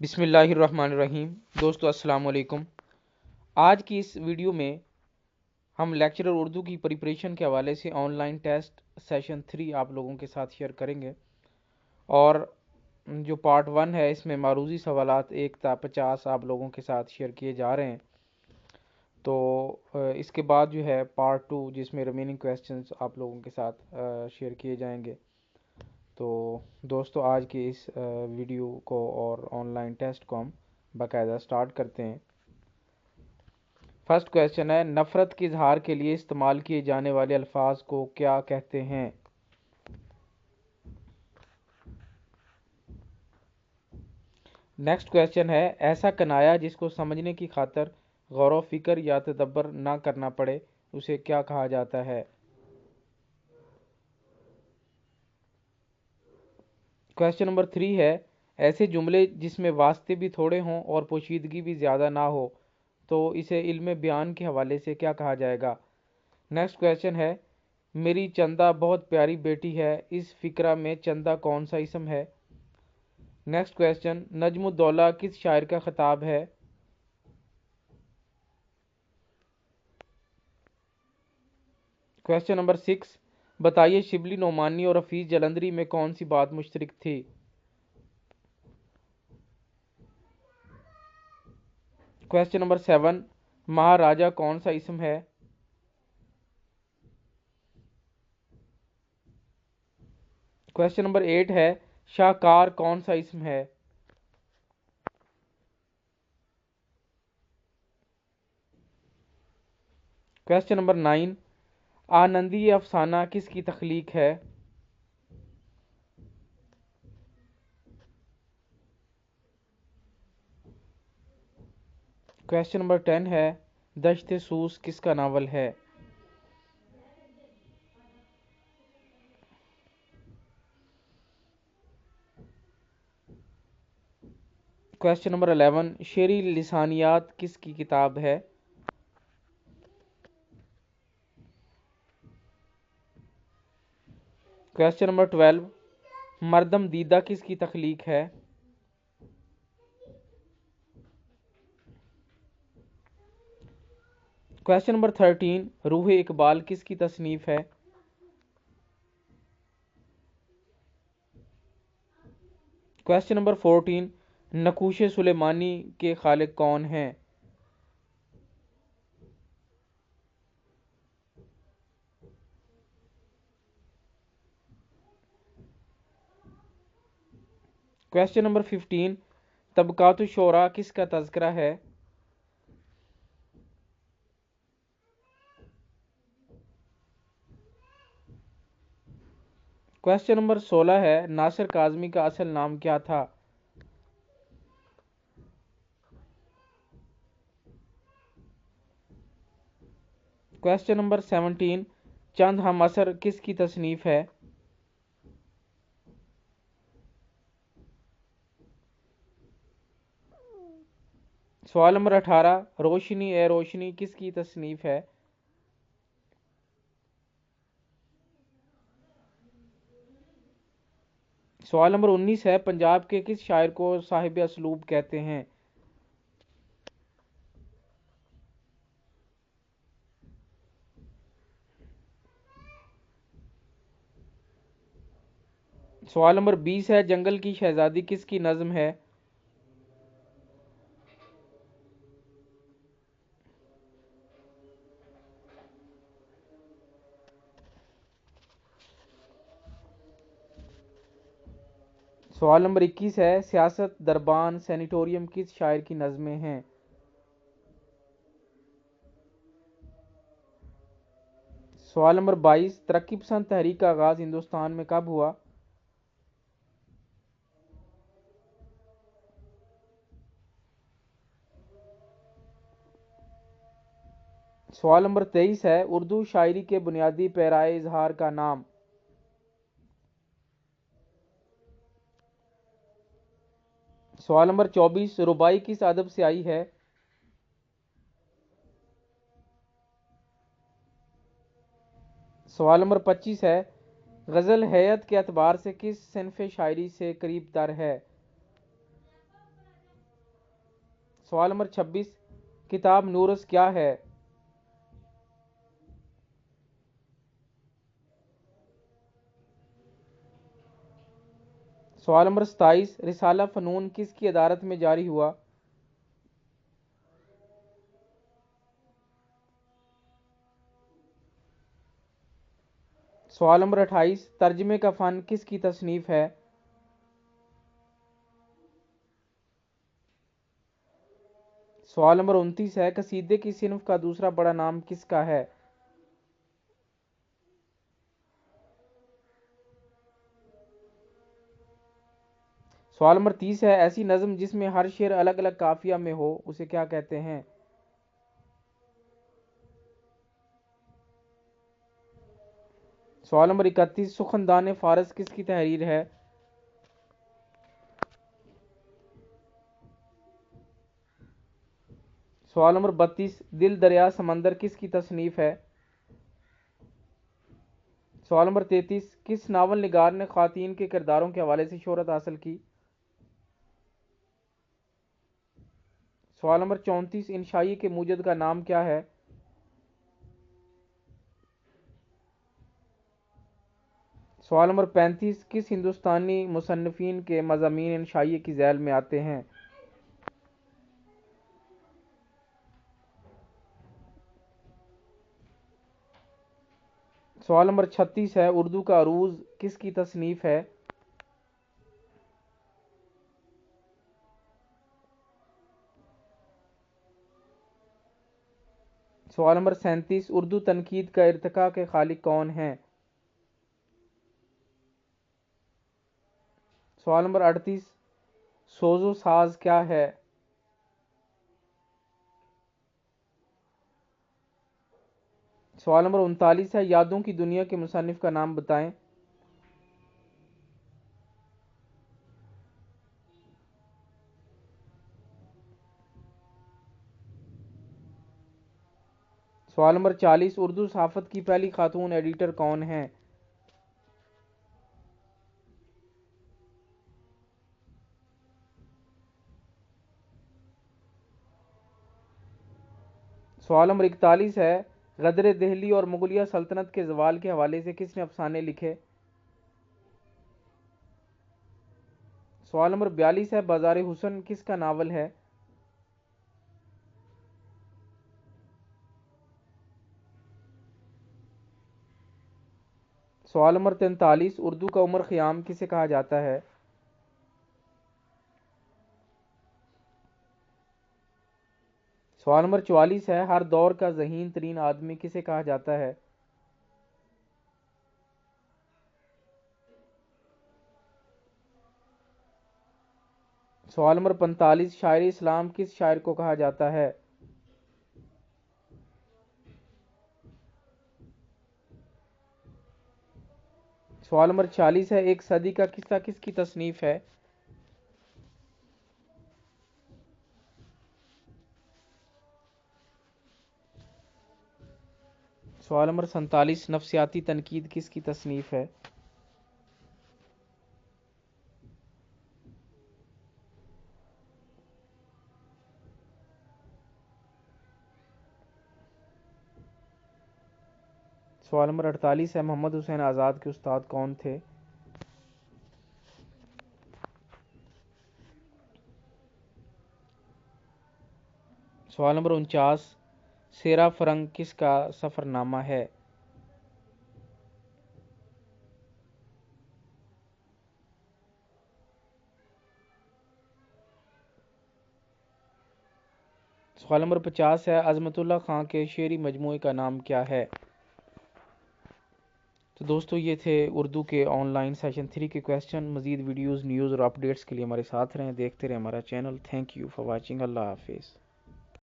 بسم اللہ الرحمن الرحیم۔ دوستو السلام علیکم۔ آج کی اس ویڈیو میں ہم لیکچرر اردو کی پریپریشن کے حوالے سے آن لائن ٹیسٹ سیشن 3 آپ لوگوں کے ساتھ شیئر کریں گے، اور جو پارٹ 1 ہے اس میں معروضی سوالات 1 تا 50 آپ لوگوں کے ساتھ شیئر کیے جا رہے ہیں۔ تو اس کے بعد جو ہے پارٹ 2 جس میں ریمیننگ کویسچنز آپ لوگوں کے ساتھ شیئر کیے جائیں گے۔ تو دوستو آج کے اس ویڈیو کو اور آن لائن ٹیسٹ کو ہم باقاعدہ سٹارٹ کرتے ہیں۔ فرسٹ کویسچن ہے، نفرت کے اظہار کے لیے استعمال کیے جانے والے الفاظ کو کیا کہتے ہیں؟ نیکسٹ کویسچن ہے، ایسا کنایا جس کو سمجھنے کی خاطر غور و فکر یا تدبر نہ کرنا پڑے اسے کیا کہا جاتا ہے؟ کویسچن نمبر 3 ہے، ایسے جملے جس میں واسطے بھی تھوڑے ہوں اور پوشیدگی بھی زیادہ نہ ہو تو اسے علم بیان کے حوالے سے کیا کہا جائے گا؟ نیکسٹ کویسچن ہے، میری چندہ بہت پیاری بیٹی ہے، اس فقرہ میں چندہ کون سا اسم ہے؟ نیکسٹ کویسچن، نجم الدولہ کس شاعر کا خطاب ہے؟ کویسچن نمبر 6، بتائیے شبلی نعمانی اور حفیظ جلندری میں کون سی بات مشترک تھی؟ کویسچن نمبر 7، مہاراجہ کون سا اسم ہے؟ کویسچن نمبر 8 ہے، شاہکار کون سا اسم ہے؟ کویسچن نمبر 9، آنندی افسانہ کس کی تخلیق ہے؟ کویسچن نمبر 10 ہے، دشت سوز کس کا ناول ہے؟ کویسچن نمبر 11، شعری لسانیات کس کی کتاب ہے؟ کویسچن نمبر 12، مردم دیدہ کس کی تخلیق ہے؟ کویسچن نمبر 13، روح اقبال کس کی تصنیف ہے؟ کویسچن نمبر 14، نقوش سلیمانی کے خالق کون ہیں؟ کویسچن نمبر 15، طبقات الشعراء کس کا تذکرہ ہے؟ کویسچن نمبر 16 ہے، ناصر کاظمی کا اصل نام کیا تھا؟ کویسچن نمبر 17، چند ہم عصر کس کی تصنیف ہے؟ سوال نمبر 18، روشنی اے روشنی کس کی تصنیف ہے؟ سوال نمبر 19 ہے، پنجاب کے کس شاعر کو صاحب اسلوب کہتے ہیں؟ سوال نمبر 20 ہے، جنگل کی شہزادی کس کی نظم ہے؟ سوال نمبر 21 ہے، سیاست دربان سینیٹوریم کس شاعر کی نظمیں ہیں؟ سوال نمبر 22، ترقی پسند تحریک کا آغاز ہندوستان میں کب ہوا؟ سوال نمبر 23 ہے، اردو شاعری کے بنیادی پیرائے اظہار کا نام؟ سوال نمبر 24، ربائی کس ادب سے آئی ہے؟ سوال نمبر 25 ہے، غزل ہیئت کے اعتبار سے کس صنف شاعری سے قریب تر ہے؟ سوال نمبر 26، کتاب نورس کیا ہے؟ سوال نمبر 27، رسالہ فنون کس کی ادارت میں جاری ہوا؟ سوال نمبر 28، ترجمے کا فن کس کی تصنیف ہے؟ سوال نمبر 29 ہے، قصیدے کی صنف کا دوسرا بڑا نام کس کا ہے؟ سوال نمبر 30 ہے، ایسی نظم جس میں ہر شعر الگ الگ قافیہ میں ہو اسے کیا کہتے ہیں؟ سوال نمبر 31، سخندان فارس کس کی تحریر ہے؟ سوال نمبر 32، دل دریا سمندر کس کی تصنیف ہے؟ سوال نمبر 33، کس ناول نگار نے خواتین کے کرداروں کے حوالے سے شہرت حاصل کی؟ سوال نمبر 34، ان شاعری کے موجد کا نام کیا ہے؟ سوال نمبر 35، کس ہندوستانی مصنفین کے مضامین ان شاعری کی ذیل میں آتے ہیں؟ سوال نمبر 36 ہے، اردو کا عروض کس کی تصنیف ہے؟ سوال نمبر 37، اردو تنقید کا ارتقاء کے خالق کون ہیں؟ سوال نمبر 38، سوز و ساز کیا ہے؟ سوال نمبر 39 ہے، یادوں کی دنیا کے مصنف کا نام بتائیں۔ سوال نمبر 40، اردو صحافت کی پہلی خاتون ایڈیٹر کون ہیں؟ سوال نمبر 41 ہے، غدر دہلی اور مغلیہ سلطنت کے زوال کے حوالے سے کس نے افسانے لکھے؟ سوال نمبر 42 ہے، بازار حسن کس کا ناول ہے؟ سوال نمبر 43، اردو کا عمر خیام کسے کہا جاتا ہے؟ سوال نمبر 44 ہے، ہر دور کا ذہین ترین آدمی کسے کہا جاتا ہے؟ سوال نمبر 45، شاعر اسلام کس شاعر کو کہا جاتا ہے؟ سوال نمبر 46 ہے، ایک صدی کا قصہ کس کی تصنیف ہے؟ سوال نمبر 47، نفسیاتی تنقید کس کی تصنیف ہے؟ سوال نمبر 48 ہے، محمد حسین آزاد کے استاد کون تھے؟ سوال نمبر 49، سیرا فرنگ کس کا سفر نامہ ہے؟ سوال نمبر 50 ہے، عظمت اللہ خان کے شعری مجموعے کا نام کیا ہے؟ تو دوستو یہ تھے اردو کے آن لائن سیشن 3 کے کویسچن۔ مزید ویڈیوز، نیوز اور اپڈیٹس کے لیے ہمارے ساتھ رہیں، دیکھتے رہیں ہمارا channel. Thank you for watching. اللہ حافظ۔